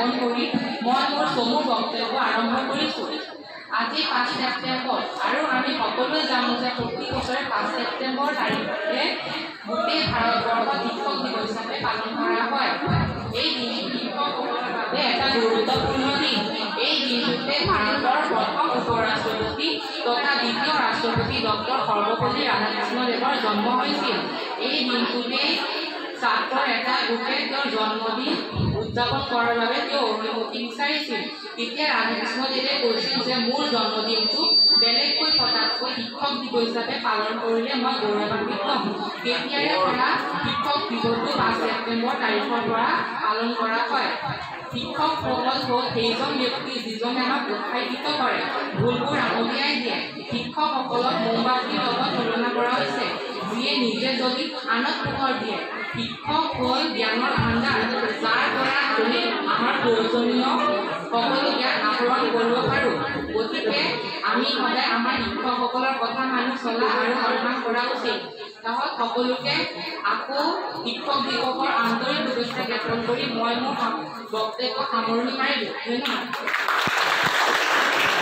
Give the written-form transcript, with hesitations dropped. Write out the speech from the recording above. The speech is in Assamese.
জ্ঞাপন কৰি মই মোৰ চমু বক্তব্য আৰম্ভ কৰিছোঁ। আজি 5 ছেপ্টেম্বৰ আৰু আমি সকলোৱে জানো যে প্ৰতি বছৰে 5 ছেপ্টেম্বৰ তাৰিখে গোটেই ভাৰতবৰ্ষত শিক্ষক দিৱস হিচাপে পালন কৰা হয়। এই দিনটো শিক্ষকসকলৰ বাবে এটা গুৰুত্বপূৰ্ণ দিন। এই দিনটোতে ভাৰতৰ প্ৰথম উপৰাষ্ট্ৰপতি তথা দ্বিতীয় ৰাষ্ট্ৰপতি ডক্টৰ সৰ্বপল্লী ৰাধাকৃষ্ণদেৱৰ জন্ম হৈছিল। এই দিনটোতে ছাত্ৰৰ এটা গোটে তেওঁৰ জন্মদিন উদযাপন কৰাৰ বাবে তেওঁ অনুমতি বিচাৰিছিল। তেতিয়া ৰাধাকৃষ্ণদেৱে কৈছিল যে মোৰ জন্মদিনটো বেলেগকৈ পতাতকৈ শিক্ষক দিৱস হিচাপে পালন কৰিলে মই গৌৰৱান্বিত হ'ম। তেতিয়াৰে পৰা শিক্ষক দিৱসটো 5 ছেপ্টেম্বৰ তাৰিখৰ পৰা পালন কৰা হয়। শিক্ষকসকল হ'ল সেইজন ব্যক্তি যিজনে আমাক উৎসাহিত কৰে, ভুলবোৰ আঙুলিয়াই দিয়ে। শিক্ষকসকলক মোমবাতিৰ লগত তুলনা কৰা হৈছে, যিয়ে নিজে যদি আনক পোহৰ দিয়ে। শিক্ষক হ'ল জ্ঞানৰ ভাণ্ডাৰ, যাৰ পৰা আমি আমাৰ প্ৰয়োজনীয় সকলো জ্ঞান আহৰণ কৰিব পাৰোঁ। গতিকে আমি সদায় আমাৰ শিক্ষকসকলৰ কথা মানি চলা আৰু সন্মান কৰা উচিত। সকলোকে আকৌ শিক্ষক দিৱসৰ আন্তৰিক শুভেচ্ছা জ্ঞাপন কৰি মই মোৰ বক্তব্য সামৰণি মাৰিলোঁ। ধন্যবাদ।